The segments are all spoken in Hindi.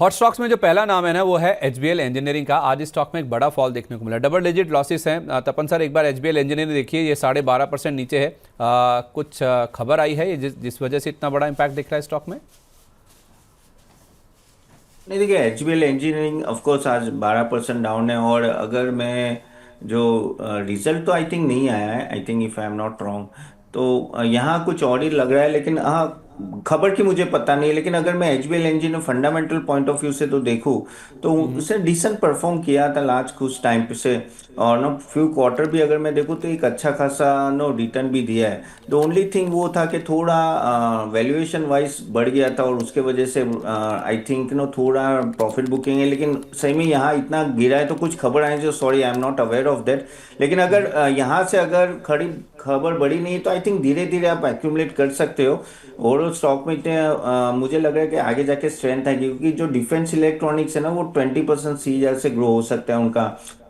हॉट स्टॉक्स में जो पहला नाम है ना वो है एचबीएल इंजीनियरिंग का। आज इस स्टॉक में एक बड़ा फॉल देखने को मिला, डबल डिजिट लॉसेस हैं। तपन सर, एक बार एचबीएल इंजीनियरिंग देखिए, ये 12.5% नीचे है। कुछ खबर आई है ये जिस वजह से इतना बड़ा इम्पैक्ट दिख रहा है स्टॉक में? नहीं, देखिए एचबीएल इंजीनियरिंग ऑफ कोर्स आज 12% डाउन है। और अगर मैं जो रिजल्ट तो आई थिंक नहीं आया है, I think if I am not wrong, तो यहाँ कुछ और ही लग रहा है। लेकिन हाँ, खबर की मुझे पता नहीं है। लेकिन अगर मैं HBL engineer fundamental point of view से तो देखूँ तो हम्म। उसने डिसेंट परफॉर्म किया था लास्ट कुछ टाइम पे से। और नो फ्यू क्वार्टर भी अगर मैं देखूँ तो एक अच्छा खासा नो रिटर्न भी दिया है। द ओनली थिंग वो था कि थोड़ा वैल्यूएशन वाइज बढ़ गया था और उसके वजह से आई थिंक नो थोड़ा प्रॉफिट बुकिंग है। लेकिन सही में यहाँ इतना गिरा है तो कुछ खबर आई जो sorry I am not aware of that. लेकिन अगर यहाँ से अगर खड़ी खबर बड़ी नहीं तो आई थिंक धीरे धीरे आप एक्यूमुलेट कर सकते हो। ओवरऑल स्टॉक में इतने मुझे लग रहा है कि आगे जाके स्ट्रेंथ है, क्योंकि जो डिफेंस इलेक्ट्रॉनिक्स है ना वो 20% सीजर से ग्रो हो सकता है उनका।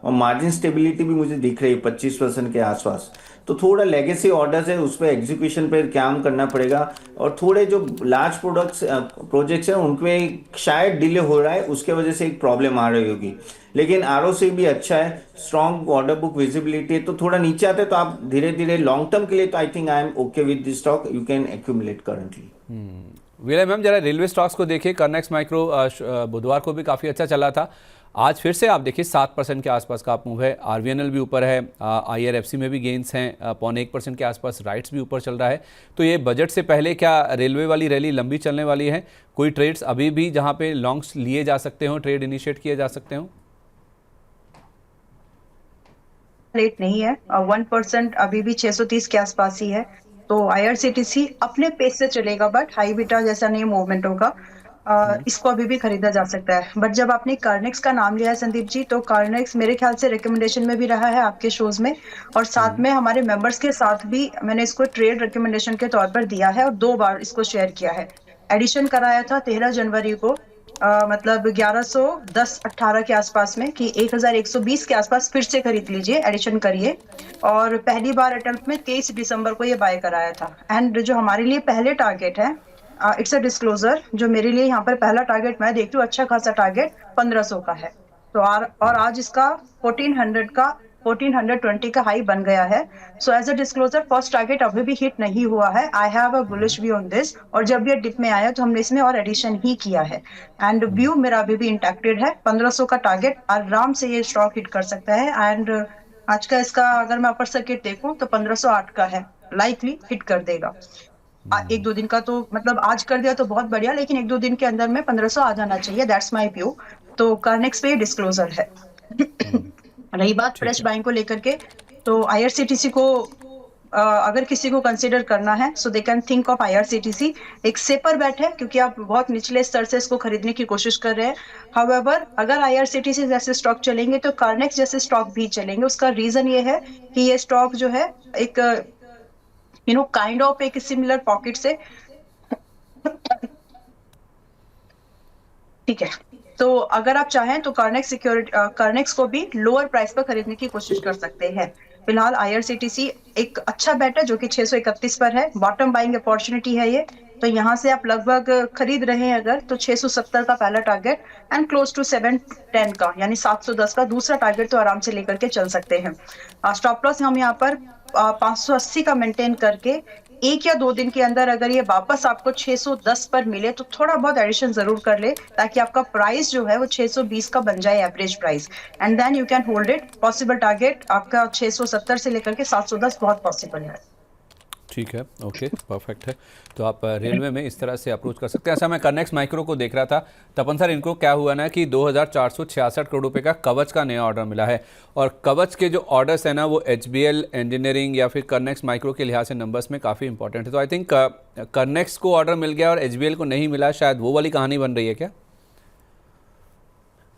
और मार्जिन स्टेबिलिटी भी मुझे दिख रही है 25% के आसपास। तो थोड़ा लेगेसी ऑर्डर्स है, उस पर एग्जीक्यूशन पे काम करना पड़ेगा। और थोड़े जो लार्ज प्रोडक्ट्स प्रोजेक्ट्स हैं उनमें शायद डिले हो रहा है, उसके वजह से एक प्रॉब्लम आ रही होगी। लेकिन आरओसी भी अच्छा है, स्ट्रॉन्ग ऑर्डर बुक विजिबिलिटी है। तो थोड़ा नीचे आते हैं तो आप धीरे धीरे लॉन्ग टर्म के लिए तो I think I am okay with this stock, you can accumulate currently. विलय मैम, जरा रेलवे स्टॉक्स को देखिए। कर्नेक्स माइक्रो बुधवार को भी काफ़ी अच्छा चला था। आज फिर से आप देखिए 7% के आसपास का आप मूव है। आरवीएनएल भी ऊपर है, आईआरएफसी में भी गेंस हैं 0.1% के आसपास। राइट्स भी ऊपर चल रहा है। तो ये बजट से पहले क्या रेलवे वाली रैली लंबी चलने वाली है? कोई ट्रेड्स अभी भी जहाँ पे लॉन्ग्स लिए जा सकते हो, ट्रेड इनिशिएट किए जा सकते हो? रेट नहीं है, 1% अभी भी 630 के आसपास ही है। तो आईआरसीटीसी अपने पेस से चलेगा, बट हाई बीटा जैसा नहीं मूवमेंट होगा। इसको अभी भी खरीदा जा सकता है। बट जब आपने कार्नेक्स का नाम लिया है संदीप जी, तो कार्नेक्स मेरे ख्याल से रिकमेंडेशन में भी रहा है आपके शोज में, और साथ में हमारे मेंबर्स के साथ भी मैंने इसको ट्रेड रिकमेंडेशन के तौर पर दिया है और 2 बार इसको शेयर किया है। एडिशन कराया था 13 जनवरी को, मतलब 1110-18 के आसपास में, कि 1120 के आसपास फिर से खरीद लीजिए, एडिशन करिए। और पहली बार अटेम्प्ट में 23 दिसंबर को ये बाय कराया था। एंड जो हमारे लिए पहले टारगेट है, इट्स अ डिस्क्लोजर, जो मेरे लिए यहाँ पर पहला टारगेट मैं देखती हूँ, अच्छा खासा टारगेट 1500 का है। तो और आज इसका 1420 का हाई बन गया है। So as a disclosure, first target अभी भी हिट नहीं हुआ है। I have a bullish view on this, और जब ये डिप में आया तो हमने इसमें और एडिशन ही किया है। एंड व्यू मेरा अभी भी इंटैक्टेड है। 1500 का टारगेट आराम से ये स्टॉक हिट कर सकता है। एंड आज का इसका अगर मैं अपर सर्किट देखूं तो 1508 का है, लाइकली हिट कर देगा। एक दो दिन का तो मतलब आज कर दिया तो बहुत बढ़िया, लेकिन एक दो दिन के अंदर में 1500 आ जाना चाहिए, दैट्स माय व्यू। तो कार्नेक्स पे डिस्क्लोजर है। रही बात ठीक फ्रेश है। बाइंग को लेकर के, तो आईआरसीटीसी को अगर किसी को कंसीडर करना है, so they can think of IRCTC. एक सेपर बैट है, क्योंकि आप बहुत निचले स्तर से इसको खरीदने की कोशिश कर रहे हैं। हाउएवर, अगर आईआरसीटीसी जैसे स्टॉक चलेंगे तो कार्नेक्स जैसे स्टॉक भी चलेंगे। उसका रीजन ये है कि ये स्टॉक जो है एक काइंड ऑफ एक सिमिलर पॉकेट से, ठीक है। तो अगर आप चाहें तो कार्नेक्स को भी लोअर प्राइस पर खरीदने की कोशिश कर सकते हैं। फिलहाल आईआरसीटीसी एक अच्छा बेट है, जो कि 631 पर है। बॉटम बाइंग अपॉर्चुनिटी है ये। तो यहाँ से आप लगभग खरीद रहे हैं अगर, तो 670 का पहला टारगेट एंड क्लोज टू 710 का, यानी 710 का दूसरा टारगेट तो आराम से लेकर के चल सकते हैं। स्टॉप लॉस हम यहाँ पर 580 का मेंटेन करके, 1 या 2 दिन के अंदर अगर ये वापस आपको 610 पर मिले तो थोड़ा बहुत एडिशन जरूर कर ले, ताकि आपका प्राइस जो है वो 620 का बन जाए, average price. And then you can hold it. Possible target आपका 670 से लेकर के 710 बहुत पॉसिबल है। ठीक है, ओके, परफेक्ट है। तो आप रेलवे में इस तरह से अप्रोच कर सकते हैं। ऐसा मैं कनेक्स माइक्रो को देख रहा था तपन सर, इनको क्या हुआ ना कि 2466 करोड़ रुपए का कवच का नया ऑर्डर मिला है। और कवच के जो ऑर्डर्स है ना वो एचबीएल इंजीनियरिंग या फिर कनेक्स माइक्रो के लिहाज से नंबर्स में काफ़ी इंपॉर्टेंट है। तो आई थिंक कनेक्स को ऑर्डर मिल गया और एचबीएल को नहीं मिला, शायद वो वाली कहानी बन रही है क्या?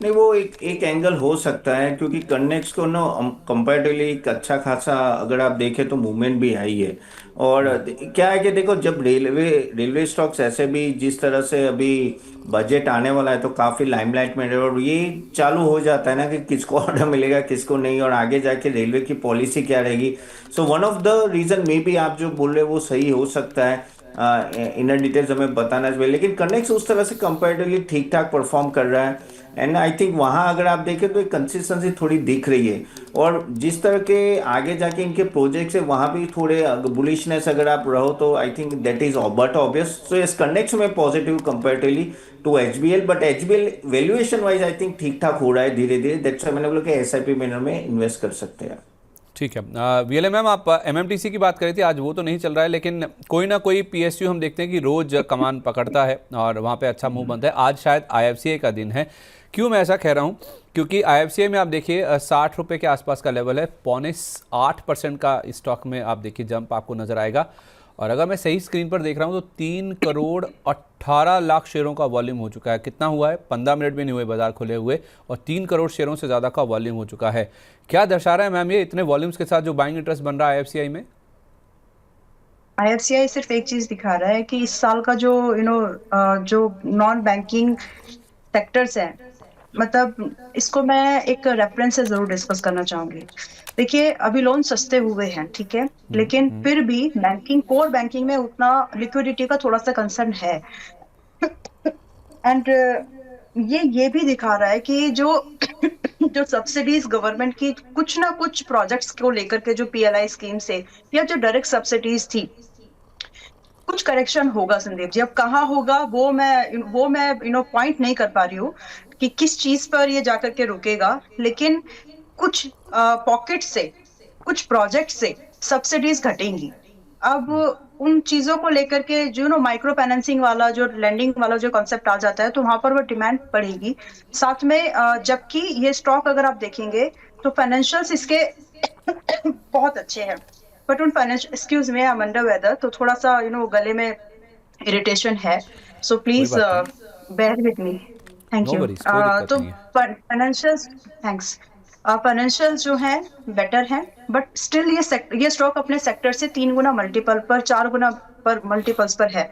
नहीं, वो एक एक एंगल हो सकता है, क्योंकि कन्नेक्स को ना कंपैरेटिवली एक अच्छा खासा अगर आप देखें तो मूवमेंट भी आई है। और क्या है कि देखो, जब रेलवे रेलवे स्टॉक्स ऐसे भी जिस तरह से अभी बजट आने वाला है तो काफी लाइमलाइट में रहे, और ये चालू हो जाता है ना कि किसको ऑर्डर मिलेगा किसको नहीं, और आगे जाके रेलवे की पॉलिसी क्या रहेगी। So one of the reason may be आप जो बोल रहे हो वो सही हो सकता है इनर डिटेल्स हमें बताना चाहिए, लेकिन कनेक्स उस तरह से कंपैरेटिवली ठीक ठाक परफॉर्म कर रहा है। एंड आई थिंक वहाँ अगर आप देखें तो एक कंसिस्टेंसी थोड़ी दिख रही है, और जिस तरह के आगे जाके इनके प्रोजेक्ट्स है वहाँ भी थोड़े बुलिशनेस अगर आप रहो तो I think that is but obvious. So इस कनेक्ट्स में positive comparatively to HBL, but HBL valuation wise I think ठीक ठाक हो रहा है धीरे धीरे। दैट्स मैंने बोला कि एसआईपी मैनर में इन्वेस्ट कर सकते हैं। ठीक है। वीएलए मैम, आप एमएमटीसी की बात करी थी, आज वो तो नहीं चल रहा है, लेकिन कोई ना कोई पीएसयू हम देखते हैं कि रोज कमान पकड़ता है और वहाँ पे अच्छा मूव बनता है। आज शायद आईएफसीआई का दिन है। क्यों मैं ऐसा कह रहा हूँ? क्योंकि आईएफसीआई में आप देखिए 60 रुपये के आसपास का लेवल है, 0.8% का स्टॉक में आप देखिए जंप आपको नजर आएगा। और अगर मैं सही स्क्रीन पर देख रहा हूँ तो 3 करोड़ 18 लाख शेयरों का वॉल्यूम हो चुका है। कितना हुआ है? 15 मिनट भी नहीं हुए बाजार खुले हुए और 3 करोड़ शेयरों से ज़्यादा का वॉल्यूम हो चुका है। क्या दर्शा रहा है मैम ये इतने वॉल्यूम्स के साथ जो बाइंग इंटरेस्ट बन रहा है आईएफसीआई में? आईएफसीआई सिर्फ एक चीज दिखा रहा है कि इस साल का जो जो नॉन बैंकिंग सेक्टर्स हैं, मतलब इसको मैं एक रेफरेंस से जरूर डिस्कस करना चाहूंगी। देखिए, अभी लोन सस्ते हुए हैं, ठीक है, लेकिन फिर भी बैंकिंग, कोर बैंकिंग में उतना लिक्विडिटी का थोड़ा सा कंसर्न है। एंड ये भी दिखा रहा है कि जो जो सब्सिडीज गवर्नमेंट की कुछ ना कुछ प्रोजेक्ट्स को लेकर के जो पीएलआई स्कीम से या जो डायरेक्ट सब्सिडीज थी, कुछ करेक्शन होगा संदीप जी। अब कहाँ होगा वो मैं पॉइंट नहीं कर पा रही हूँ कि किस चीज पर ये जाकर के रुकेगा, लेकिन कुछ पॉकेट से, कुछ प्रोजेक्ट से सब्सिडीज घटेंगी। अब उन चीजों को लेकर के जो माइक्रो फाइनेंसिंग वाला, जो लेंडिंग वाला जो कॉन्सेप्ट आ जाता है, तो वहां पर वो डिमांड बढ़ेगी। साथ में जबकि ये स्टॉक अगर आप देखेंगे तो फाइनेंशियल्स इसके बहुत अच्छे हैं, बट उन financial, excuse me, I am under weather, तो थोड़ा सा गले में इरिटेशन है, सो कोई प्लीज बात नहीं, bear with me. Thank no you. Worries, कोई दिक्कत तो नहीं है। Financials, thanks. फाइनेंशियल जो है बेटर है, बट स्टिल ये स्टॉक अपने सेक्टर से 3 गुना मल्टीपल पर, 4 गुना पर मल्टीपल्स पर है।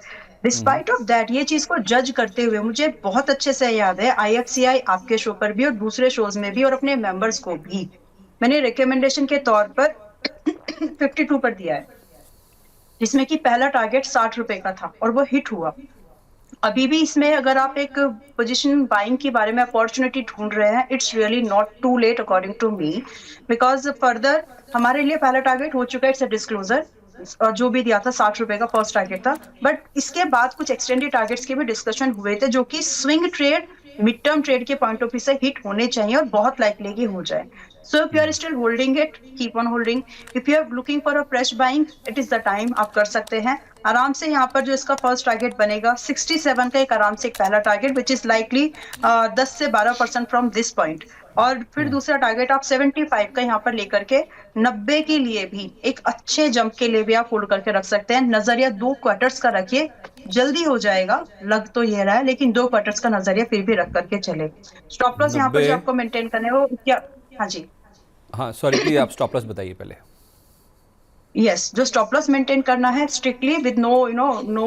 डिस्पाइट ऑफ दैट, ये चीज को जज करते हुए मुझे बहुत अच्छे से याद है, आईएफसीआई आपके शो पर भी और दूसरे शोज में भी और अपने मेंबर्स को भी मैंने रिकमेंडेशन के तौर पर 52 पर दिया है, जिसमें कि पहला टारगेट 60 रुपए का था और वो हिट हुआ। अभी भी इसमें अगर आप एक पोजीशन बाइंग के बारे में अपॉर्चुनिटी ढूंढ रहे हैं, it's really not too late according to me, because further हमारे लिए पहला टारगेट हो चुका है, इट्स अ डिस्क्लोजर। जो भी दिया था 60 रुपए का फर्स्ट टारगेट था, बट इसके बाद कुछ एक्सटेंडेड टारगेट्स के भी डिस्कशन हुए थे, जो कि swing trade, mid term trade के पॉइंट ऑफ व्यू से हिट होने चाहिए और बहुत लाइकली कि हो जाए। So if you are still holding it, keep on holding. If you are looking for a fresh buying, it is the time, आप कर सकते हैं आराम से। यहाँ पर जो इसका फर्स्ट टारगेट बनेगा 67 का, एक आराम से एक पहला टारगेट, विच इज लाइकली 10 से 12% फ्रॉम दिस पॉइंट। और फिर दूसरा टारगेट आप 75 का यहाँ पर लेकर के 90 के लिए भी, एक अच्छे जंप के लिए भी आप होल्ड करके रख सकते हैं। नजरिया 2 क्वार्टर्स का रखिए, जल्दी हो जाएगा लग तो ये रहा है, लेकिन 2 क्वार्टर्स का नजरिया फिर भी रख करके चले। स्टॉप लॉस यहाँ पर 90। जो आपको मेंटेन करने हो क्या? हाँ जी, हाँ सॉरी, प्लीज आप स्टॉप लॉस बताइए पहले। यस, जो स्टॉप लॉस मेंटेन करना है स्ट्रिक्टली विद नो नो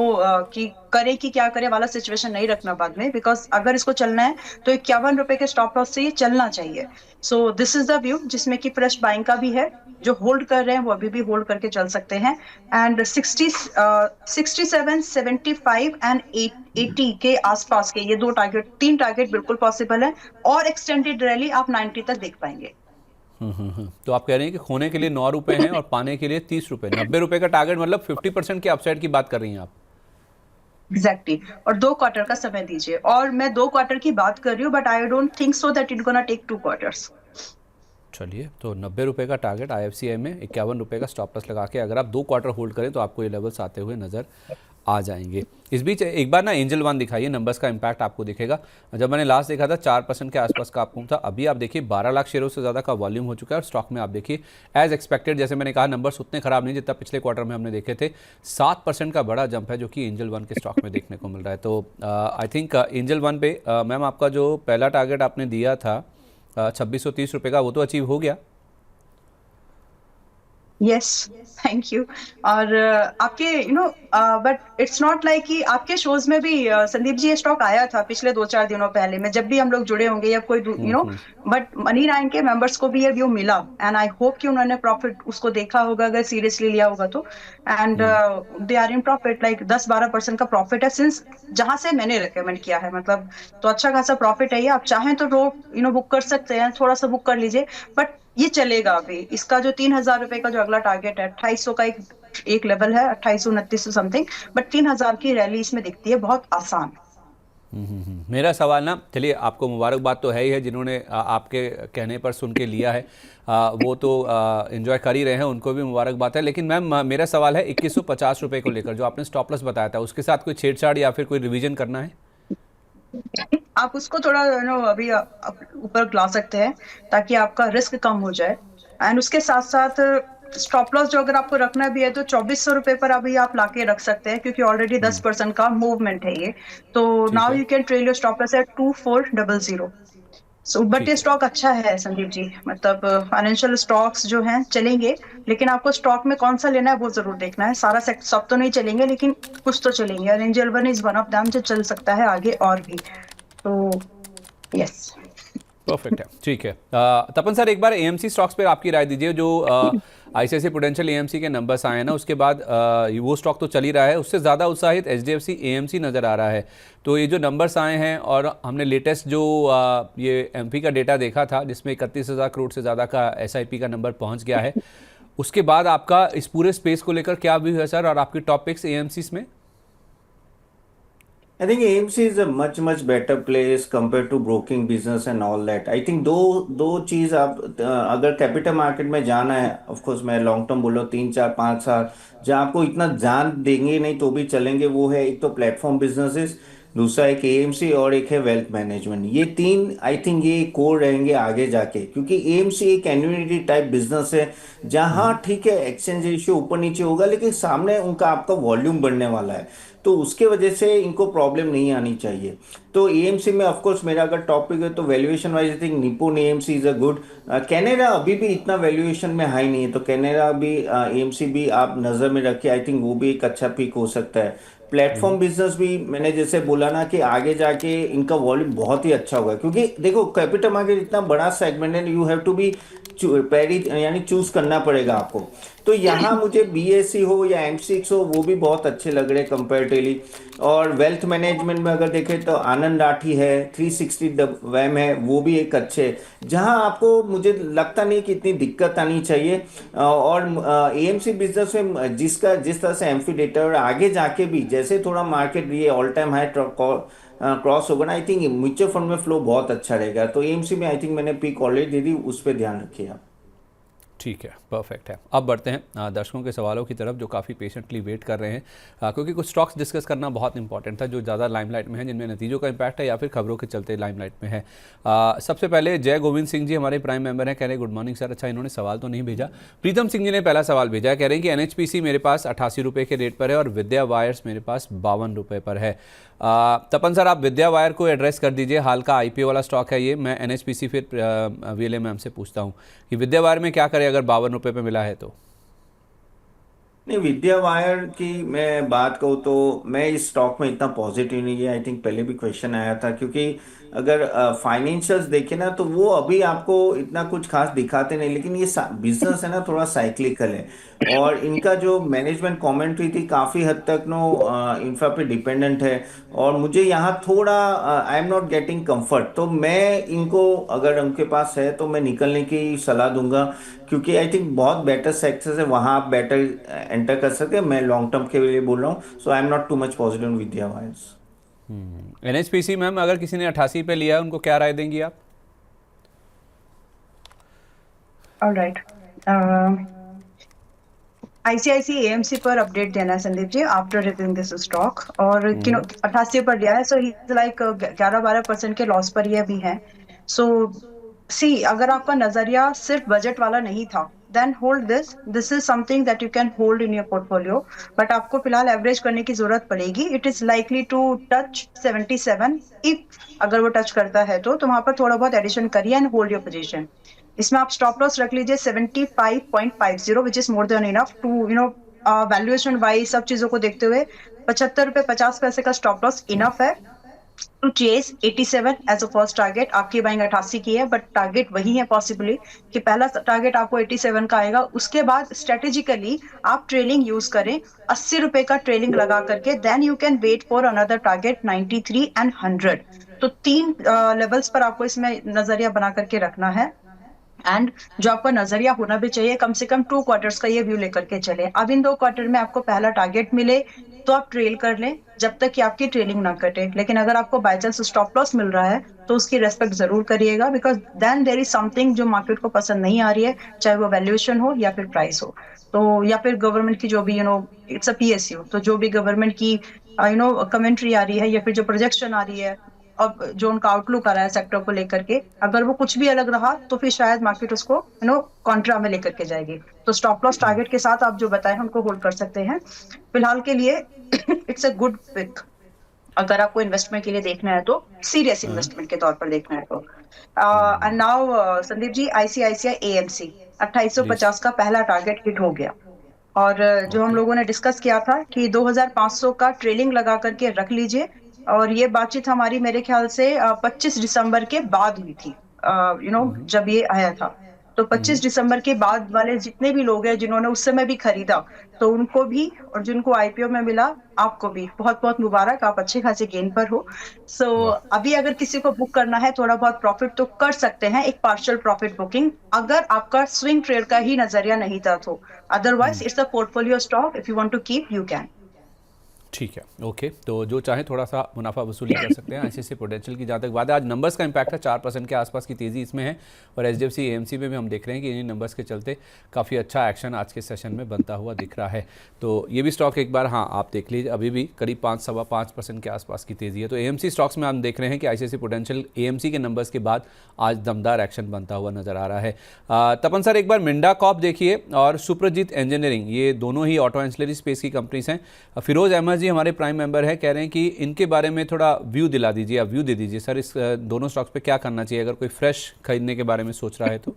कि करे कि क्या करे वाला सिचुएशन नहीं रखना बाद में, बिकॉज अगर इसको चलना है तो 51 रुपए के स्टॉप लॉस से ये चलना चाहिए। So this is the view, जिसमें कि फ्रेश बाइंग का भी है, जो होल्ड कर रहे हैं वो अभी भी होल्ड करके चल सकते हैं। एंड 67, 75 एंड 80 के आसपास के ये 3 टारगेट बिल्कुल पॉसिबल है, और एक्सटेंडेड रैली आप 90 तक देख पाएंगे। तो आप कह रहे हैं कि खोने के लिए 9 रुपए हैं और पाने के लिए 30 रुपए, 90 रुपए का टारगेट, मतलब 50% की अपसाइड की बात कर रही हैं आप? एग्जैक्टली और 2 क्वार्टर का समय दीजिए, और मैं 2 क्वार्टर की बात कर रही हूँ, but I don't think so that it gonna take 2 quarters. चलिए, तो 90 रुपए का टारगेट आईएफसीआई में, 51 रुपए का स्टॉप लॉस लगा के अगर आप 2 क्वार्टर होल्ड करें तो आपको ये लेवल्स आते हुए नजर आ जाएंगे। इस बीच एक बार ना एंजल वन दिखाइए, नंबर्स का इम्पैक्ट आपको दिखेगा। जब मैंने लास्ट देखा था 4% के आसपास का आपको था, अभी आप देखिए 12 लाख शेयरों से ज़्यादा का वॉल्यूम हो चुका है और स्टॉक में आप देखिए एज एक्सपेक्टेड, जैसे मैंने कहा नंबर्स उतने खराब नहीं जितना पिछले क्वार्टर में हमने देखे थे। 7% का बड़ा जंप है जो कि एंजल वन के स्टॉक में देखने को मिल रहा है। तो आई थिंक एंजल वन पे मैम आपका जो पहला टारगेट आपने दिया था 2630 रुपये का, वो तो अचीव हो गया? Yes, thank you. और आपके बट इट्स नॉट लाइक कि आपके शोज में भी संदीप जी ये स्टॉक आया था पिछले 2-4 दिनों पहले में, जब भी हम लोग जुड़े होंगे या कोई बट मनी नाइन के मेंबर्स को भी ये व्यू मिला, एंड आई होप कि उन्होंने प्रॉफिट उसको देखा होगा अगर सीरियसली लिया होगा तो। And they are in profit, like 10-12% का प्रॉफिट है सिंस जहां से मैंने रिकमेंड किया है, मतलब तो अच्छा खासा प्रॉफिट है ये। आप चाहें तो रो बुक कर सकते हैं, थोड़ा सा बुक कर लीजिए, बट ये चलेगा अभी। इसका जो 3,000 रुपए का जो अगला टारगेट है, 2,800 का एक लेवल है, 2,800 2900 समथिंग, बट 3,000 की रैली इसमें दिखती है बहुत आसान। मेरा सवाल ना, चलिए आपको मुबारकबाद तो है ही है, जिन्होंने आपके कहने पर सुन के लिया है वो तो एंजॉय कर ही रहे हैं, उनको भी मुबारकबाद है। लेकिन मैम मेरा सवाल है 2150 रुपये को लेकर, जो आपने स्टॉप लॉस बताया था, उसके साथ कोई छेड़छाड़ या फिर कोई रिवीजन करना है? आप उसको थोड़ा अभी आप ऊपर ला सकते हैं ताकि आपका रिस्क कम हो जाए। एंड उसके साथ साथ स्टॉप लॉस जो अगर आपको रखना भी है तो 2,400 रुपए पर अभी आप लाके रख सकते हैं, क्योंकि ऑलरेडी 10% का मूवमेंट है ये। तो ठीक नाउ है, you can trade your stop loss at 2,400। So but ये ठीक है। स्टॉक अच्छा है संदीप जी, मतलब फाइनेंशियल स्टॉक्स जो हैं चलेंगे, लेकिन आपको स्टॉक में कौन सा लेना है वो जरूर देखना है। सारा सब तो नहीं चलेंगे, लेकिन कुछ तो चलेंगे, और angel one is one of them जो चल सकता है आगे और भी। तो यस। परफेक्ट है, ठीक है। तपन सर, एक बार एएमसी स्टॉक्स पे आपकी राय दीजिए। जो आईसीआईसी प्रूडेंशियल एएमसी के नंबर्स आए हैं ना, उसके बाद वो स्टॉक तो चल ही रहा है, उससे ज़्यादा उत्साहित एचडीएफसी एएमसी नज़र आ रहा है। तो ये जो नंबर्स आए हैं, और हमने लेटेस्ट जो ये एमपी का डेटा देखा था जिसमें 31,000 करोड़ से ज़्यादा का एसआईपी का नंबर पहुँच गया है, उसके बाद आपका इस पूरे स्पेस को लेकर क्या व्यू है सर, और आपकी टॉप पिक्स एएमसीज में? I think AMC is a much better place compared to broking business and all that. I think दो चीज आप अगर कैपिटल मार्केट में जाना है, ऑफ कोर्स मैं लॉन्ग टर्म बोल रहा हूँ, 3 4 5 साल जहाँ आपको इतना जान देंगे नहीं तो भी चलेंगे, वो है एक तो प्लेटफॉर्म बिजनेसेस, दूसरा एक एएमसी और एक है वेल्थ मैनेजमेंट। ये तीन आई थिंक ये कोर रहेंगे आगे जाके, क्योंकि एएमसी एक एन्युइटी टाइप बिजनेस है जहाँ ठीक है एक्सचेंज रेशियो ऊपर नीचे होगा, लेकिन सामने उनका आपका वॉल्यूम बढ़ने वाला है, तो उसके वजह से इनको प्रॉब्लम नहीं आनी चाहिए। तो एएमसी में ऑफ कोर्स मेरा अगर टॉपिक है तो valuation wise I think Nippon AMC is a good. Canada अभी भी इतना वैल्यूएशन में हाई नहीं है, तो कैनेडा भी एएमसी भी आप नज़र में रखिए, आई थिंक वो भी एक अच्छा पिक हो सकता है। प्लेटफॉर्म बिजनेस भी मैंने जैसे बोला ना कि आगे जाके इनका वॉल्यूम बहुत ही अच्छा होगा, क्योंकि देखो कैपिटल मार्केट इतना बड़ा सेगमेंट है, यू हैव टू बी पैरी यानी चूज करना पड़ेगा आपको। तो यहाँ मुझे बीएससी हो या एम6 हो वो भी बहुत अच्छे लग रहे कंपेरेटिवली। और वेल्थ मैनेजमेंट में अगर देखें तो आनंद राठी है, 360 वैम है, वो भी एक अच्छे, जहाँ आपको मुझे लगता नहीं कि इतनी दिक्कत आनी चाहिए। और एएमसी बिजनेस में जिस तरह से एम्फी डेटा और आगे जाके भी जैसे थोड़ा मार्केट ये ऑल टाइम हाई क्रॉस होगा ना, आई थिंक म्यूचुअल फंड में फ्लो बहुत अच्छा रहेगा। तो एएमसी में आई थिंक मैंने पीक ऑलरेडी दे दी, उस पर ध्यान रखिए आप। ठीक है, परफेक्ट है। अब बढ़ते हैं दर्शकों के सवालों की तरफ, जो काफ़ी पेशेंटली वेट कर रहे हैं, क्योंकि कुछ स्टॉक्स डिस्कस करना बहुत इंपॉर्टेंट था जो ज़्यादा लाइमलाइट में है, जिनमें नतीजों का इंपैक्ट है या फिर खबरों के चलते लाइमलाइट में है। सबसे पहले जय गोविंद सिंह जी हमारे प्राइम मेंबर हैं, कह रहे हैं गुड मॉर्निंग सर। अच्छा, इन्होंने सवाल तो नहीं भेजा। प्रीतम सिंह जी ने पहला सवाल भेजा है, कह रहे हैं कि एनएचपीसी मेरे पास 88 रुपये के रेट पर है और विद्या वायर्स मेरे पास 52 रुपये पर है। तपन सर, आप विद्या वायर को एड्रेस कर दीजिए, हाल का आईपीओ वाला स्टॉक है ये। मैं एनएचपीसी फिर वीएलए मैम से पूछता हूँ कि विद्या वायर में क्या करें अगर 52 रुपये पे मिला है तो। नहीं, विद्या वायर की मैं बात कहूँ तो मैं इस स्टॉक में इतना पॉजिटिव नहीं है। आई थिंक पहले भी क्वेश्चन आया था, क्योंकि अगर फाइनेंशियल्स देखें ना तो वो अभी आपको इतना कुछ खास दिखाते नहीं, लेकिन ये बिजनेस है ना थोड़ा साइक्लिकल है, और इनका जो मैनेजमेंट कमेंट्री थी काफ़ी हद तक नो इंफ्रा पे डिपेंडेंट है, और मुझे यहाँ थोड़ा आई एम नॉट गेटिंग कंफर्ट। तो मैं इनको अगर उनके पास है तो मैं निकलने की सलाह दूंगा, क्योंकि आई थिंक बहुत बेटर सेक्टर्स है, वहाँ आप बेटर एंटर कर सकते हैं। मैं लॉन्ग टर्म के लिए बोल रहा हूँ, so I am not too much positive Vidya Wires. NHPC ma'am, अगर किसी ने 88 पे लिया है उनको क्या राय देंगी आप? ऑलराइट, आईसीआईसी एएमसी पर अपडेट देना है Sandeep ji after reviewing this stock. और 88 पर लिया है, सो ही इज लाइक 11-12% के लॉस पर ये भी है। सो सी, अगर आपका नजरिया सिर्फ बजट वाला नहीं था, then hold this is something that you can hold in your portfolio, but आपको फिलहाल एवरेज करने की जरूरत पड़ेगी। It is likely to touch 77। If अगर वो टच करता है तो वहां पर थोड़ा बहुत एडिशन करिए एंड होल्ड योर पोजीशन। इसमें आप स्टॉप लॉस रख लीजिए 75.50 which is more than enough to valuation wise सब चीजों को देखते हुए 75 रुपए 50 पैसे का स्टॉप लॉस इनफ है to chase 87 as a first target. आपकी बाइंग 88 की है, बट टारगेट वही है पॉसिबली कि पहला टारगेट आपको 87 का आएगा। उसके बाद स्ट्रेटेजिकली आप ट्रेलिंग यूज करें 80 रुपए का ट्रेलिंग लगा करके, then you can wait for another target 93 and 100। तो तीन लेवल्स पर आपको इसमें नजरिया बना करके रखना है। एंड जो आपका नजरिया होना भी चाहिए, कम से कम 2 क्वार्टर्स का ये व्यू लेकर के चले। अब इन 2 क्वार्टर में आपको पहला टारगेट मिले तो आप ट्रेल कर लें जब तक कि आपकी ट्रेलिंग ना कटे। लेकिन अगर आपको बाय चांस स्टॉप लॉस मिल रहा है तो उसकी रेस्पेक्ट जरूर करिएगा, because then there is something जो मार्केट को पसंद नहीं आ रही है, चाहे वो वैल्यूएशन हो या फिर प्राइस हो, तो या फिर गवर्नमेंट की जो भी इट्स अ पीएसयू, तो जो भी गवर्नमेंट की कमेंट्री आ रही है या फिर जो प्रोजेक्शन आ रही है अब जो उनका आउटलुक आ रहा है सेक्टर को लेकर के, अगर वो कुछ भी अलग रहा तो फिर शायद मार्केट उसको कॉन्ट्रा में लेकर के जाएगी। तो स्टॉप लॉस टारगेट के साथ आप जो बताएं उनको होल्ड कर सकते हैं फिलहाल के लिए। इट्स अ गुड पिक अगर आपको इन्वेस्टमेंट के लिए देखना है, तो सीरियस इन्वेस्टमेंट के तौर पर देखना है तो। And now Sandeep ji, ICICI AMC 2850 का पहला टारगेट हिट हो गया। और जो हम लोगों ने डिस्कस किया था कि 2500 का ट्रेलिंग लगा करके रख लीजिए, और ये बातचीत हमारी मेरे ख्याल से 25 दिसंबर के बाद हुई थी, जब ये आया था। तो 25 दिसंबर के बाद वाले जितने भी लोग हैं जिन्होंने उस समय भी खरीदा, तो उनको भी, और जिनको आईपीओ में मिला आपको भी बहुत बहुत मुबारक, आप अच्छे खासे गेन पर हो। सो अभी अगर किसी को बुक करना है थोड़ा बहुत प्रॉफिट तो कर सकते हैं, एक पार्शियल प्रॉफिट बुकिंग, अगर आपका स्विंग ट्रेड का ही नजरिया नहीं था तो। Otherwise it's a portfolio stock, if you want to keep you can. ठीक है, ओके। तो जो चाहे थोड़ा सा मुनाफा वसूली कर सकते हैं। आईसीआईसीआई प्रूडेंशियल की जहाँ तक बात है, आज नंबर्स का इम्पैक्ट है, 4% के आसपास की तेज़ी इसमें है। और एचडीएफसी एएमसी में भी हम देख रहे हैं कि इन नंबर्स के चलते काफ़ी अच्छा एक्शन आज के सेशन में बनता हुआ दिख रहा है। तो ये भी स्टॉक एक बार हाँ आप देख लीजिए, अभी भी करीब 5-5.25% के आसपास की तेज़ी है। तो एएमसी स्टॉक्स में हम देख रहे हैं कि आईसीआईसीआई प्रूडेंशियल एएमसी के नंबर्स के बाद आज दमदार एक्शन बनता हुआ नजर आ रहा है। तपन सर, एक बार मिंडा कॉप देखिए और सुप्रजीत इंजीनियरिंग, ये दोनों ही ऑटो एंसिलरी स्पेस की कंपनीज हैं। फिरोज अहमद जी हमारे प्राइम मेंबर है, कह रहे हैं कि इनके बारे में थोड़ा व्यू दिला दीजिए, आप व्यू दे दीजिए सर, इस दोनों स्टॉक्स पे क्या करना चाहिए अगर कोई फ्रेश खरीदने के बारे में सोच रहा है तो।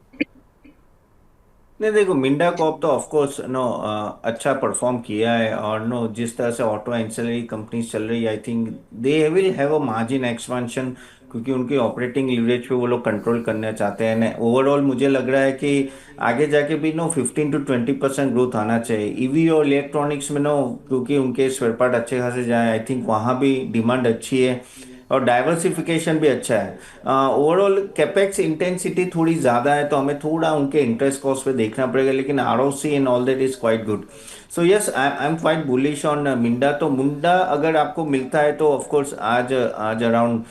नहीं देखो, मिंडा कॉप तो ऑफ कोर्स अच्छा परफॉर्म किया है, और जिस तरह से ऑटो एंसिलरी कंपनीज चल रही है, I think they will have a margin expansion, क्योंकि उनकी ऑपरेटिंग लीवरेज पे वो लोग कंट्रोल करना चाहते हैं। ओवरऑल मुझे लग रहा है कि आगे जाके भी 15 to 20% ग्रोथ आना चाहिए ईवी और इलेक्ट्रॉनिक्स में, क्योंकि उनके स्पेयर पार्ट अच्छे खासे जाए, आई थिंक वहाँ भी डिमांड अच्छी है और डाइवर्सिफिकेशन भी अच्छा है। ओवरऑल कैपेक्स इंटेंसिटी थोड़ी ज़्यादा है, तो हमें थोड़ा उनके इंटरेस्ट कॉस्ट पे देखना पड़ेगा, लेकिन ROC and all that is quite good. So yes, I am quite bullish on Minda. तो मुंडा अगर आपको मिलता है तो ऑफ कोर्स आज आज अराउंड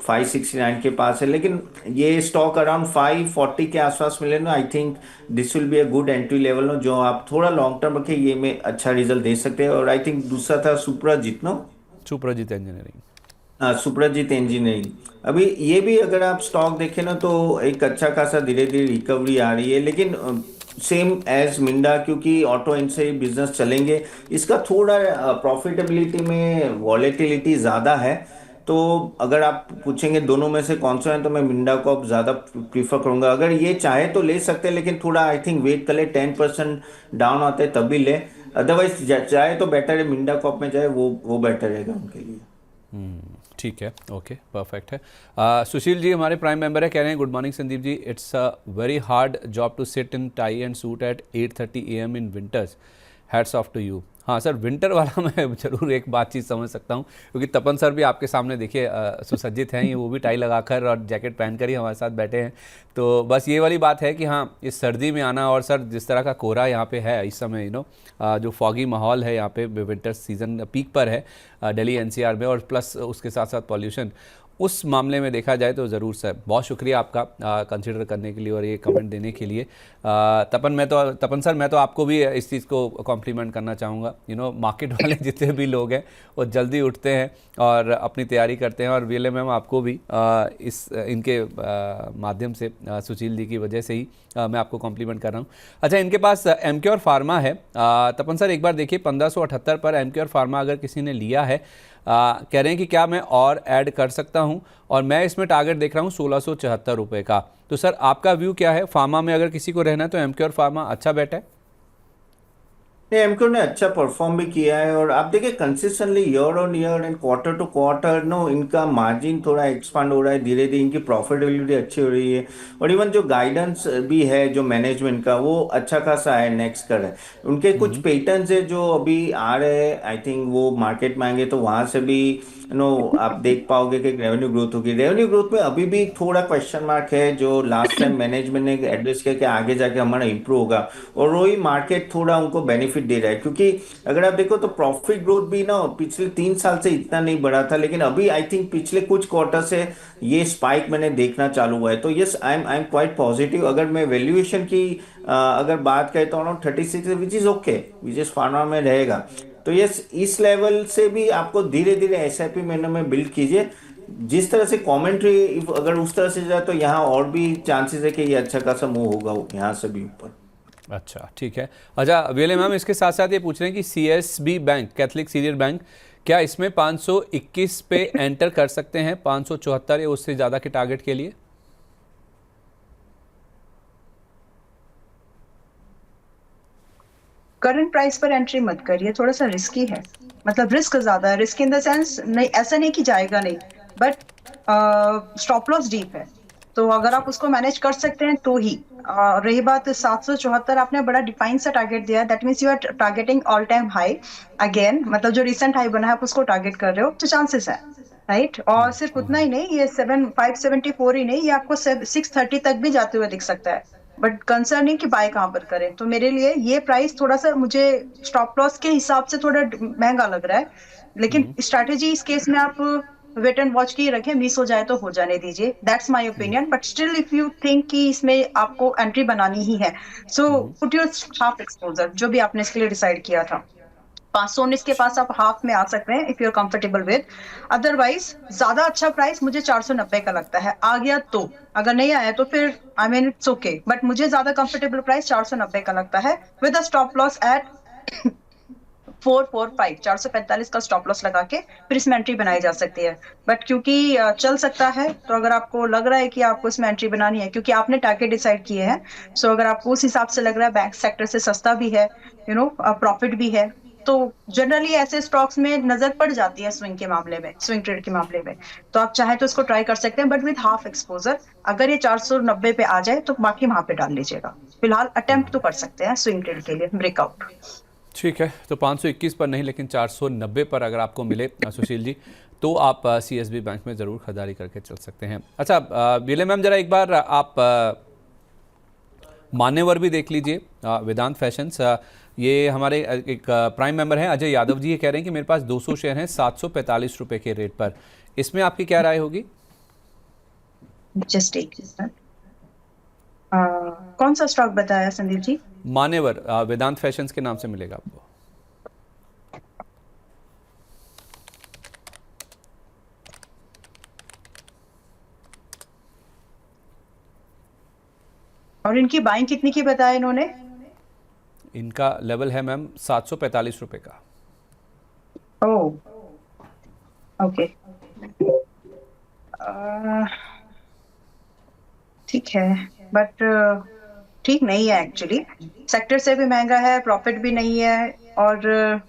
569 के पास है, लेकिन ये स्टॉक अराउंड 540 के आसपास मिले ना, I think this will be a good entry level, जो आप थोड़ा लॉन्ग टर्म रखें, ये में अच्छा रिजल्ट दे सकते हैं। और आई थिंक दूसरा था सुप्रजीत सुप्रजीत इंजीनियरिंग, सुप्रजीत इंजीनियरिंग, अभी ये भी अगर आप स्टॉक देखें ना तो एक अच्छा खासा धीरे धीरे रिकवरी आ रही है, लेकिन सेम एज मिंडा, क्योंकि ऑटो इनसे बिजनेस चलेंगे, इसका थोड़ा प्रॉफिटेबिलिटी में वॉलेटिलिटी ज़्यादा है। तो अगर आप पूछेंगे दोनों में से कौन सा है, तो मैं मिंडा को अब ज़्यादा प्रीफर करूंगा। अगर ये चाहे तो ले सकते हैं, लेकिन थोड़ा आई थिंक वेट कर ले, 10% डाउन आते हैं तभी ले। अदरवाइज चाहे तो बेटर है मिंडा कॉप में जाए, वो बेटर रहेगा उनके लिए। ठीक है, ओके, परफेक्ट है। सुशील जी हमारे प्राइम मेंबर है, कह रहे हैं good morning Sandeep ji, it's a very hard job to sit in tie and suit at 8:30 AM in winters, hats off to you. हाँ सर, विंटर वाला मैं जरूर एक बातचीत समझ सकता हूँ, क्योंकि तपन सर भी आपके सामने देखिए सुसज्जित हैं, वो भी टाई लगाकर और जैकेट पहनकर ही हमारे साथ बैठे हैं। तो बस ये वाली बात है कि हाँ, इस सर्दी में आना, और सर जिस तरह का कोहरा यहाँ पे है इस समय, जो फॉगी माहौल है यहाँ पे, विंटर सीजन पीक पर है दिल्ली एनसीआर में, और प्लस उसके साथ साथ पॉल्यूशन, उस मामले में देखा जाए तो ज़रूर सर बहुत शुक्रिया आपका कंसिडर करने के लिए और ये कमेंट देने के लिए। तपन सर, मैं तो आपको भी इस चीज़ को कॉम्प्लीमेंट करना चाहूँगा। मार्केट वाले जितने भी लोग हैं वो जल्दी उठते हैं और अपनी तैयारी करते हैं, और वीएलए मैम आपको भी इनके माध्यम से, सुशील जी की वजह से ही मैं आपको कॉम्प्लीमेंट कर रहा हूँ। अच्छा, इनके पास एमक्योर फार्मा है। तपन सर एक बार देखिए 1578 पर एमक्योर फार्मा अगर किसी ने लिया है कह रहे हैं कि क्या मैं और ऐड कर सकता हूं, और मैं इसमें टारगेट देख रहा हूं 1674 रुपये का। तो सर आपका व्यू क्या है? फार्मा में अगर किसी को रहना है तो एमक्योर फार्मा अच्छा बेट है? नहीं, एमक्यू ने अच्छा परफॉर्म भी किया है, और आप देखिए consistently year on year and quarter to quarter no इनका मार्जिन थोड़ा एक्सपांड हो रहा है, धीरे धीरे इनकी प्रॉफिटेबिलिटी अच्छी हो रही है, और इवन जो गाइडेंस भी है जो मैनेजमेंट का वो अच्छा खासा है, नेक्स्ट कर है। उनके कुछ पेटेंट्स है जो अभी आ रहे हैं, आई थिंक वो मार्केट में आएंगे तो वहां से भी नो आप देख पाओगे कि रेवेन्यू ग्रोथ होगी। रेवेन्यू ग्रोथ में अभी भी थोड़ा क्वेश्चन मार्क है, जो लास्ट टाइम मैनेजमेंट ने एड्रेस किया कि आगे जाके हमारा इंप्रूव होगा, और वही मार्केट थोड़ा उनको बेनिफिट दे रहा है, क्योंकि अगर आप देखो तो प्रॉफिट ग्रोथ भी ना पिछले 3 साल से इतना नहीं बढ़ा था, लेकिन अभी आई थिंक पिछले कुछ क्वार्टर से ये स्पाइक मैंने देखना चालू हुआ है। तो yes, I am quite positive. अगर मैं वैल्यूएशन की अगर बात करें तो around 36 which is okay, which is pharma में रहेगा। तो यस, इस लेवल से भी आपको धीरे धीरे एसआईपी मैंने में बिल्ड कीजिए। जिस तरह से कमेंट्री अगर उस तरह से जाए तो यहाँ और भी चांसेस है कि ये अच्छा खासा मूव होगा यहाँ से भी ऊपर। अच्छा ठीक है। अच्छा वीएलए मैम, इसके साथ साथ ये पूछ रहे हैं कि CSB bank, Catholic senior bank, क्या इसमें 521 पे एंटर कर सकते हैं 574 या उससे ज़्यादा के टारगेट के लिए? करंट प्राइस पर एंट्री मत करिए, थोड़ा सा रिस्की है, मतलब रिस्क ज्यादा है। रिस्क इन द सेंस, नहीं ऐसा नहीं कि जाएगा नहीं, बट स्टॉप लॉस डीप है, तो अगर आप उसको मैनेज कर सकते हैं तो ही। रही बात 774, आपने बड़ा डिफाइन सा टारगेट दिया है, that means you are targeting all time high again, मतलब जो रिसेंट हाई बना है आप उसको टारगेट कर रहे हो, तो चांसेस है, राइट। और सिर्फ उतना ही नहीं, ये 574 ही नहीं, ये आपको 630 तक भी जाते हुए दिख सकता है, बट कंसर्न नहीं कि बाय कहाँ पर करें। तो मेरे लिए ये प्राइस थोड़ा सा, मुझे स्टॉप लॉस के हिसाब से थोड़ा महंगा लग रहा है, लेकिन स्ट्रैटेजी इस केस में आप वेट एंड वॉच की रखें, मिस हो जाए तो हो जाने दीजिए, that's my opinion. But still if you think कि इसमें आपको एंट्री बनानी ही है, so put your half exposure, जो भी आपने इसके लिए डिसाइड किया था। 519 के पास आप हाफ में आ सकते हैं if you are comfortable with. Otherwise ज्यादा अच्छा प्राइस मुझे 490 का लगता है, आ गया तो, अगर नहीं आया तो फिर I mean it's okay, but मुझे ज्यादा कंफर्टेबल प्राइस 490 का लगता है, with a stop loss at 445, 445 का स्टॉप लॉस लगा के फिर इसमें एंट्री बनाई जा सकती है। बट क्योंकि चल सकता है, तो अगर आपको लग रहा है कि आपको इसमें एंट्री बनानी है, क्योंकि आपने टारगेट डिसाइड किए हैं, सो अगर आपको उस हिसाब से लग रहा है बैंक सेक्टर से सस्ता भी है, यू नो प्रॉफिट भी है, तो जनरली ऐसे स्टॉक्स में नजर पड़ जाती है स्विंग के मामले में, स्विंग ट्रेड के मामले में, तो आप चाहे तो इसको ट्राई कर सकते हैं, बट विद हाफ एक्सपोजर। अगर ये 490 पे आ जाए तो बाकी वहां पे डाल लीजिएगा, फिलहाल अटेम्प्ट तो कर सकते हैं स्विंग ट्रेड के लिए ब्रेकआउट। ठीक है, तो 521 पर नहीं लेकिन 490 पर अगर आपको मिले सुशील जी, तो आप सीएसबी बैंक में ज़रूर खरीदारी करके चल सकते हैं। अच्छा वीएलए मैम, जरा एक बार आप मान्यवर भी देख लीजिए, वेदांत फैशंस। ये हमारे एक प्राइम मेंबर हैं अजय यादव जी, ये कह रहे हैं कि मेरे पास 200 शेयर हैं 745 रुपये के रेट पर, इसमें आपकी क्या राय होगी? जस्ट एक कौन सा स्टॉक बताया संदीप जी? मान्यवर, वेदांत फैशंस के नाम से मिलेगा आपको। और इनकी बाइंग कितनी की बताया इन्होंने? इनका लेवल है मैम 745 रुपये का। ओह ओके, ठीक है, बट ठीक नहीं है एक्चुअली, सेक्टर से भी महंगा है, प्रॉफिट भी नहीं है, और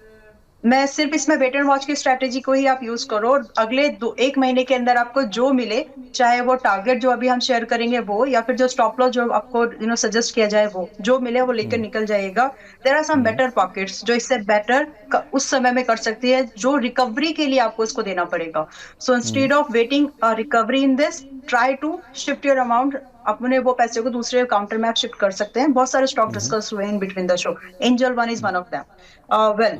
मैं सिर्फ इसमें वेट एंड वॉच की स्ट्रैटेजी को ही आप यूज करो, और अगले 1 महीने के अंदर आपको जो मिले, चाहे वो टारगेट जो अभी हम शेयर करेंगे वो, या फिर जो स्टॉप लॉस जो आपको सजेस्ट किया जाए वो, जो मिले वो लेकर निकल जाएगा। There are some better pockets जो इससे बेटर उस समय में कर सकती है, जो रिकवरी के लिए आपको इसको देना पड़ेगा। So instead of waiting recovery in this, try to shift your amount, अपने वो पैसे को दूसरे काउंटर में आप शिफ्ट कर सकते हैं। बहुत सारे स्टॉक डिस्कस हुए in between the show, angel one is one of them. Well,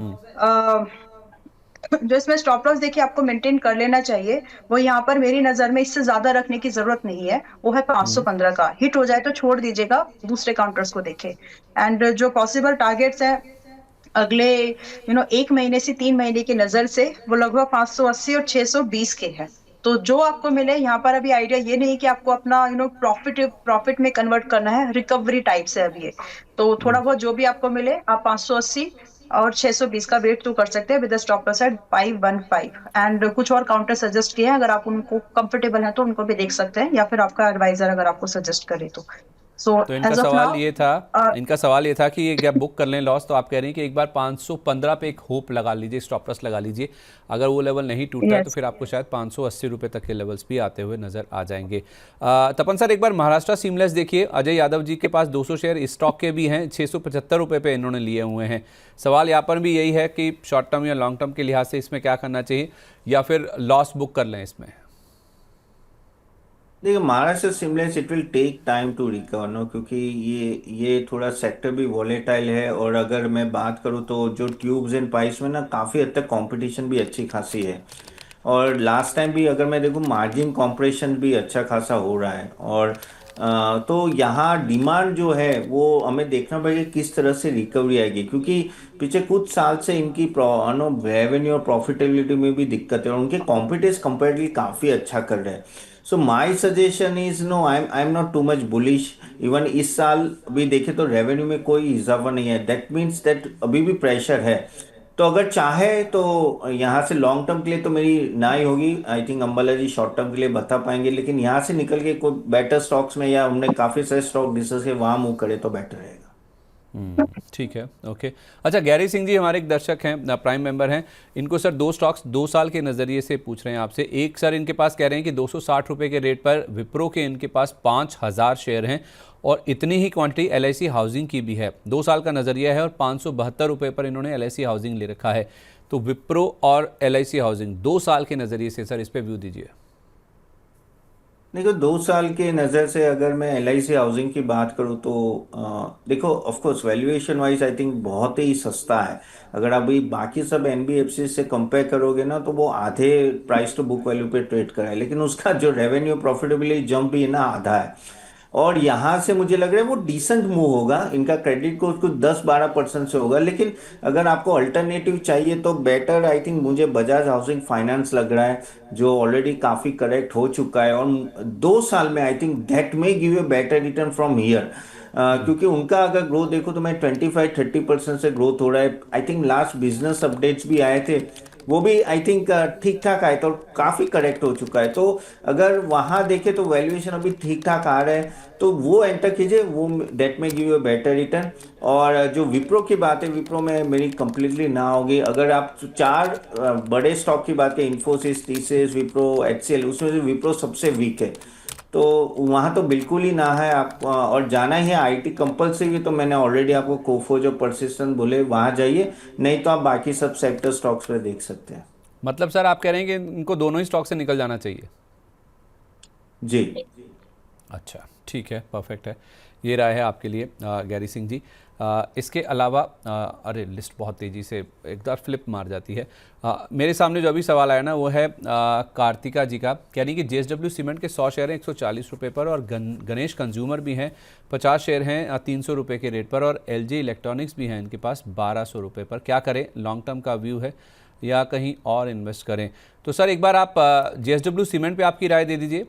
जो इसमें स्टॉप लॉस देखिए आपको मेंटेन कर लेना चाहिए, वो यहाँ पर मेरी नजर में इससे ज्यादा रखने की जरूरत नहीं है, वो है 515 का। हिट हो जाए तो छोड़ दीजिएगा, दूसरे काउंटर्स को देखें। एंड जो पॉसिबल टारगेट्स हैं अगले 1 महीने से 3 महीने की नजर से, वो लगभग 580 और 620 के हैं। तो जो आपको मिले यहाँ पर, अभी आइडिया ये नहीं कि आपको अपना प्रॉफिट में कन्वर्ट करना है, रिकवरी टाइप से अभी है, तो थोड़ा बहुत जो भी आपको मिले आप 580 और 620 का वेट टू कर सकते हैं with stop loss at 515 and कुछ और काउंटर सजेस्ट किए हैं, अगर आप उनको कंफर्टेबल है तो उनको भी देख सकते हैं या फिर आपका एडवाइजर अगर आपको सजेस्ट करे तो। सो तो इनका एज ऑफ सवाल नाउ ये था इनका सवाल ये था कि ये क्या बुक कर लें लॉस, तो आप कह रही हैं कि एक बार 515 पे एक होप लगा लीजिए, स्टॉप लॉस लगा लीजिए, अगर वो लेवल नहीं टूटता है तो यस फिर आपको शायद 580 रुपये तक के लेवल्स भी आते हुए नजर आ जाएंगे। तपन सर एक बार महाराष्ट्र सीमलेस देखिए, अजय यादव जी के पास 200 शेयर इस स्टॉक के भी हैं, 675 रुपये पे इन्होंने लिए हुए हैं। सवाल यहाँ पर भी यही है कि शॉर्ट टर्म या लॉन्ग टर्म के लिहाज से इसमें क्या करना चाहिए, या फिर लॉस बुक कर लें इसमें? देखिए Maharashtra seamless it will take time to recover no, क्योंकि ये थोड़ा सेक्टर भी वॉलेटाइल है, और अगर मैं बात करूँ तो जो ट्यूब्स एंड पाइप्स में ना काफ़ी हद तक कंपटीशन भी अच्छी खासी है, और लास्ट टाइम भी अगर मैं देखूँ मार्जिन कॉम्प्रेशन भी अच्छा खासा हो रहा है, और तो यहाँ डिमांड जो है वो हमें देखना पड़ेगा किस तरह से रिकवरी आएगी, क्योंकि पिछले कुछ साल से इनकी नो रेवेन्यू और प्रॉफिटेबिलिटी में भी दिक्कत है, और उनके कॉम्पिटिटर्स कंपेरेटिवली काफ़ी अच्छा कर रहे हैं। So my suggestion is no, I am not too much bullish. Even इस साल भी देखे तो रेवेन्यू में कोई इजाफा नहीं है, दैट मीन्स दैट अभी भी प्रेशर है। तो अगर चाहे तो यहाँ से लॉन्ग टर्म के लिए तो मेरी ना ही होगी, I think Ambala ji short term के लिए बता पाएंगे, लेकिन यहाँ से निकल के कोई बेटर स्टॉक्स में, या हमने काफ़ी सारे स्टॉक डिस्कस के वहाँ मूव करे तो बेटर रहेगा। ठीक है, ओके। अच्छा, गैरी सिंह जी हमारे एक दर्शक हैं, प्राइम मेंबर हैं, इनको सर 2 स्टॉक्स 2 साल के नज़रिए से पूछ रहे हैं आपसे। एक सर इनके पास कह रहे हैं कि 260 रुपये के रेट पर विप्रो के इनके पास 5000 शेयर हैं, और इतनी ही क्वांटिटी LIC हाउसिंग की भी है। 2 साल का नज़रिया है और 572 रुपये पर इन्होंने LIC हाउसिंग ले रखा है। तो विप्रो और LIC हाउसिंग 2 साल के नज़रिए से सर इस पर व्यू दीजिए। देखो 2 साल के नज़र से अगर मैं LIC हाउसिंग की बात करूँ तो देखो of course valuation wise I think बहुत ही सस्ता है। अगर आप अभी बाकी सब NBFC से कंपेयर करोगे ना तो वो आधे प्राइस टू बुक वैल्यू पे ट्रेड करा है, लेकिन उसका जो रेवेन्यू प्रॉफिटेबिलिटी जंप भी है ना आधा है। और यहाँ से मुझे लग रहा है वो डिसेंट मूव होगा, इनका क्रेडिट को कुछ 10-12% से होगा, लेकिन अगर आपको अल्टरनेटिव चाहिए तो बेटर आई थिंक मुझे बजाज हाउसिंग फाइनेंस लग रहा है, जो ऑलरेडी काफ़ी करेक्ट हो चुका है, और 2 साल में आई think that may give you better return from here. क्योंकि उनका अगर ग्रोथ देखो तो मैं 25-30% से ग्रोथ हो रहा है। I think last business updates भी आए थे, वो भी आई थिंक ठीक ठाक आए थे और काफ़ी करेक्ट हो चुका है। तो अगर वहाँ देखें तो वैल्यूएशन अभी ठीक ठाक आ रहा है, तो वो एंटर कीजिए, वो डेट में गिव यू बेटर रिटर्न। और जो विप्रो की बात है, विप्रो में मेरी कंप्लीटली ना होगी। अगर आप 4 बड़े स्टॉक की बात करें, इन्फोसिस, TCS, विप्रो, HCL, उसमें से विप्रो सबसे वीक है, तो वहाँ तो बिल्कुल ही ना है आप। और जाना ही है IT कंपल्सरी, तो मैंने ऑलरेडी आपको कोफो जो परसिस्टेंट बोले वहाँ जाइए, नहीं तो आप बाकी सब सेक्टर स्टॉक्स पे देख सकते हैं। मतलब सर आप कह रहे हैं कि इनको दोनों ही स्टॉक से निकल जाना चाहिए? जी अच्छा, ठीक है, परफेक्ट है। ये राय है आपके लिए गैरी सिंह जी। इसके अलावा अरे लिस्ट बहुत तेज़ी से एक बार फ्लिप मार जाती है। मेरे सामने जो अभी सवाल आया ना वो है कार्तिका जी का, कह रही कि JSW सीमेंट के 100 शेयर हैं 140 रुपये पर, और गणेश कंज्यूमर भी हैं 50 शेयर हैं 300 रुपये के रेट पर, और LG इलेक्ट्रॉनिक्स भी हैं इनके पास 1200 रुपये पर। क्या करें, लॉन्ग टर्म का व्यू है या कहीं और इन्वेस्ट करें? तो सर एक बार आप JSW सीमेंट पे आपकी राय दे दीजिए।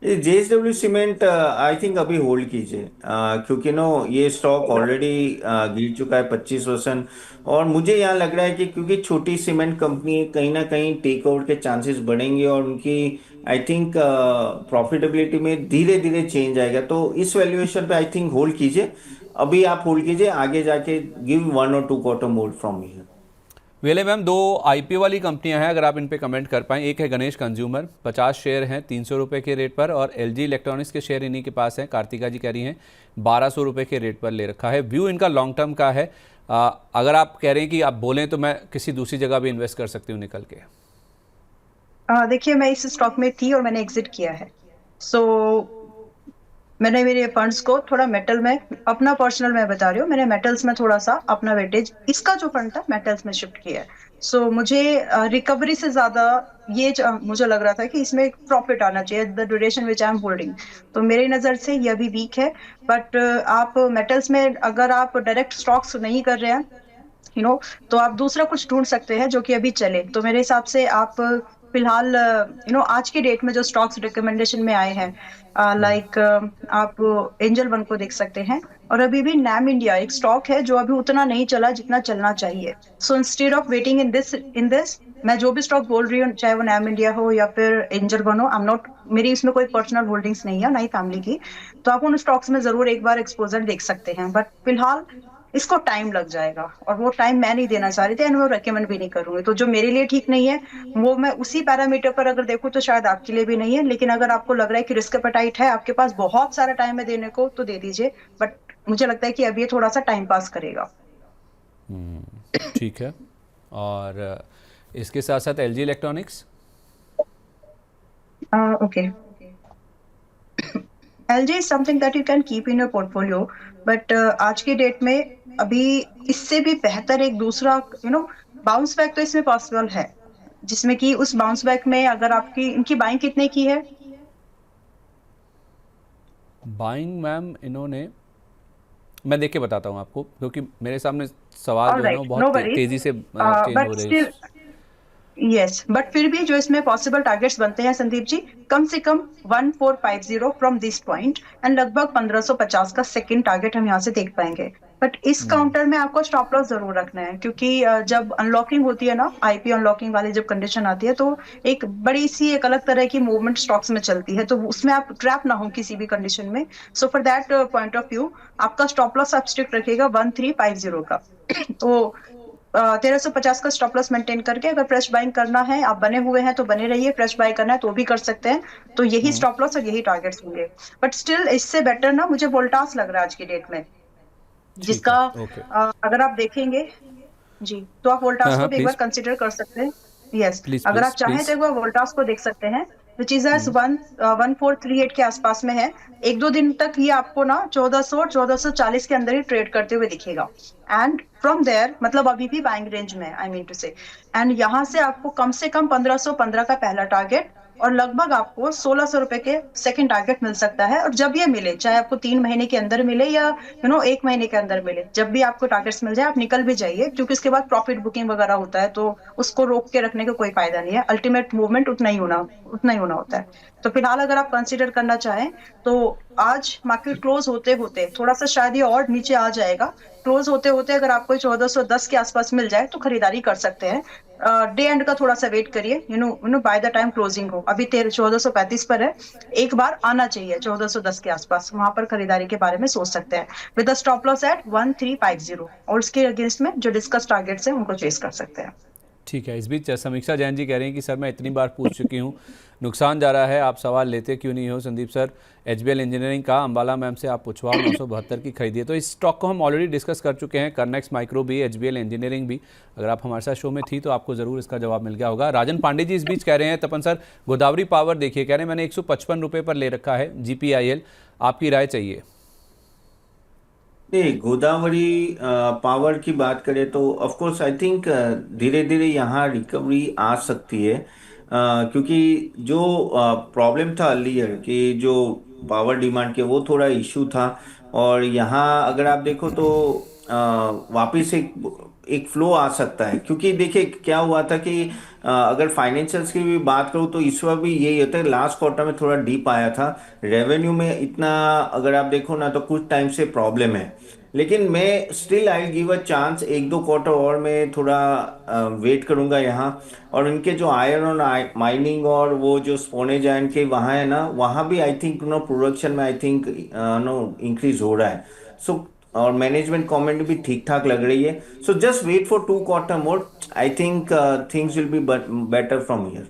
ये JSW सीमेंट आई थिंक अभी होल्ड कीजिए, क्योंकि नो ये स्टॉक ऑलरेडी गिर चुका है 25%, और मुझे यहाँ लग रहा है कि क्योंकि छोटी सीमेंट कंपनी है, कहीं ना कहीं टेक आउट के चांसेस बढ़ेंगे, और उनकी आई थिंक प्रॉफिटेबिलिटी में धीरे धीरे चेंज आएगा। तो इस वैल्यूएशन पे आई थिंक होल्ड कीजिए, अभी आप होल्ड कीजिए, आगे जाके गिव 1 और 2 क्वार्टर मोर फ्रॉम हियर। वेले मैम 2 IPO वाली कंपनियां हैं, अगर आप इन पे कमेंट कर पाएँ। एक है गणेश कंज्यूमर, 50 शेयर हैं 300 रुपये के रेट पर, और LG इलेक्ट्रॉनिक्स के शेयर इन्हीं के पास हैं, कार्तिका जी कह रही हैं 1200 रुपये के रेट पर ले रखा है। व्यू इनका लॉन्ग टर्म का है। अगर आप कह रहे हैं कि आप बोलें तो मैं किसी दूसरी जगह भी इन्वेस्ट कर सकती हूँ निकल के। देखिए मैं इस स्टॉक में थी और मैंने एग्जिट किया है। सो मैंने मेरे फंड्स को थोड़ा मेटल में, अपना पर्सनल मैं बता रही हूँ, मैंने मेटल्स में थोड़ा सा अपना वेटेज, इसका जो फंड था मेटल्स में शिफ्ट किया है। सो मुझे रिकवरी से ज्यादा ये मुझे लग रहा था कि इसमें प्रॉफिट आना चाहिए the duration which I am holding. तो मेरी नजर से ये अभी वीक है, बट आप मेटल्स में अगर आप डायरेक्ट स्टॉक्स नहीं कर रहे हैं तो आप दूसरा कुछ ढूंढ सकते हैं जो कि अभी चले। तो मेरे हिसाब से आप फिलहाल आज के डेट में जो स्टॉक्स रिकमेंडेशन में आए हैं, लाइक आप एंजल वन को देख सकते हैं, और अभी भी नैम इंडिया एक स्टॉक है जो अभी उतना नहीं चला जितना चलना चाहिए। सो instead of waiting in this मैं जो भी स्टॉक बोल रही हूँ, चाहे वो नैम इंडिया हो या फिर एंजल वन हो, आई एम नॉट, मेरी इसमें कोई पर्सनल होल्डिंग्स नहीं है, ना ही फैमिली की। तो आप उन स्टॉक्स में जरूर एक बार एक्सपोजर देख सकते हैं, बट फिलहाल इसको टाइम लग जाएगा, और वो टाइम मैं नहीं देना चाह रही थी, एंड वो रेकमेंड भी नहीं करूंगी। तो जो मेरे लिए ठीक नहीं है, वो मैं उसी पैरामीटर पर अगर देखूँ तो शायद आपके लिए भी नहीं है। लेकिन अगर आपको लग रहा है कि रिस्क एपेटाइट है, आपके पास बहुत सारा टाइम है देने को, तो दे दीजिए। बट मुझे लगता है कि अब ये थोड़ा सा टाइम पास करेगा। ठीक है। और इसके साथ साथ LG electronics. Okay, LG is something that you can keep in your portfolio, but आज की डेट में अभी इससे भी बेहतर एक दूसरा बाउंस बैक तो इसमें पॉसिबल है, जिसमें कि उस बाउंस बैक में अगर आपकी इनकी बाइंग कितने की है। बाइंग मैम इन्होंने, मैं देख के बताता हूँ आपको, क्योंकि मेरे सामने सवाल जो है ना वो ऑलराइट, नो बहुत वरीज, तेज़ी से चेंज हो बट रहे स्टिल, हैं। यस, बट फिर भी जो इसमें पॉसिबल टारगेट्स बनते हैं संदीप जी, कम से कम 1450 फ्रॉम दिस पॉइंट, एंड लगभग 1550 का सेकंड टारगेट हम यहाँ से देख पाएंगे। बट इस काउंटर में आपको स्टॉप लॉस जरूर रखना है, क्योंकि जब अनलॉकिंग होती है ना, आईपी अनलॉकिंग वाली जब कंडीशन आती है, तो एक बड़ी सी एक अलग तरह की मूवमेंट स्टॉक्स में चलती है, तो उसमें आप ट्रैप ना हो किसी भी कंडीशन में। So for that point of view, आपका स्टॉप लॉस आप स्ट्रिक्ट रखिएगा 1350 का। तो 1350 का स्टॉप लॉस मेंटेन करके अगर फ्रेश बाइंग करना है, आप बने हुए हैं तो बने रहिए, फ्रेश बाय करना है तो भी कर सकते हैं। तो यही स्टॉप लॉस और यही टारगेट्स होंगे। बट स्टिल इससे बेटर ना मुझे वोल्टास लग रहा है आज की डेट में, ठीक जिसका है, ओके। अगर आप देखेंगे जी, तो आप हाँ वोल्टास को हाँ, भी एक बार प्लीज़ कंसिडर कर सकते हैं। यस, प्लीज़ अगर आप प्लीज़ चाहें तो प्लीज़। एक बार वोल्टास को देख सकते हैं, विच इज एस 1438 के आसपास में है। एक दो दिन तक ये आपको ना 1400 और 1440 के अंदर ही ट्रेड करते हुए दिखेगा, एंड फ्रॉम देयर, मतलब अभी भी बाइंग रेंज में, आई मीन टू से। एंड यहाँ से आपको कम से कम 1515 का पहला टारगेट, और लगभग आपको 1600 रुपए के सेकंड टारगेट मिल सकता है। और जब ये मिले, चाहे आपको 3 महीने के अंदर मिले या 1 महीने के अंदर मिले, जब भी आपको टारगेट्स मिल जाए आप निकल भी जाइए, क्योंकि उसके बाद प्रॉफिट बुकिंग वगैरह होता है, तो उसको रोक के रखने का कोई फायदा नहीं है। अल्टीमेट मूवमेंट उतना ही होना होता है। तो फिलहाल अगर आप कंसीडर करना चाहें, तो आज मार्केट क्लोज होते होते थोड़ा सा शायद ये और नीचे आ जाएगा। क्लोज होते होते अगर आपको 1410 के आसपास मिल जाए तो खरीदारी कर सकते हैं। डे एंड का थोड़ा सा वेट करिए, बाय द टाइम क्लोजिंग हो, अभी 1435 पर है, एक बार आना चाहिए 1410 के आसपास, वहां पर खरीदारी के बारे में सोच सकते हैं, with the stop loss at 1350, और उसके अगेंस्ट में जो डिस्कस टारगेट्स हैं उनको चेस कर सकते हैं। ठीक है। इस बीच समीक्षा जैन जी कह रही हैं कि सर मैं इतनी बार पूछ चुकी हूँ, नुकसान जा रहा है, आप सवाल लेते क्यों नहीं हो। संदीप सर, एचबीएल इंजीनियरिंग का अंबाला मैम से आप पूछवाओ, 972 की खरीदिए। तो इस स्टॉक को हम ऑलरेडी डिस्कस कर चुके हैं, करनेक्स माइक्रो भी, एचबीएल इंजीनियरिंग भी। अगर आप हमारे साथ शो में थी तो आपको ज़रूर इसका जवाब मिल गया होगा। राजन पांडे जी इस बीच कह रहे हैं, तपन सर गोदावरी पावर देखिए, कह रहे हैं मैंने 155 रुपये पर ले रखा है GPIL, आपकी राय चाहिए। नहीं, गोदावरी पावर की बात करें तो ऑफ कोर्स आई थिंक धीरे धीरे यहाँ रिकवरी आ सकती है, क्योंकि जो प्रॉब्लम था अर्लियर कि जो पावर डिमांड के वो थोड़ा इशू था। और यहाँ अगर आप देखो तो वापस एक फ्लो आ सकता है, क्योंकि देखिए क्या हुआ था कि अगर फाइनेंशियल्स की भी बात करूँ तो इस बार भी यही होता है, लास्ट क्वार्टर में थोड़ा डीप आया था रेवेन्यू में इतना। अगर आप देखो ना तो कुछ टाइम से प्रॉब्लम है, लेकिन मैं still I give a chance, एक दो क्वार्टर और मैं थोड़ा वेट करूंगा यहाँ। और इनके जो आयरन और माइनिंग और वो जो स्पोनेज आयरन के वहाँ है ना, वहाँ भी आई थिंक प्रोडक्शन में आई थिंक इंक्रीज हो रहा है। सो और मैनेजमेंट कमेंट भी ठीक ठाक लग रही है। So just wait for 2 quarter more, I think things will be better from here.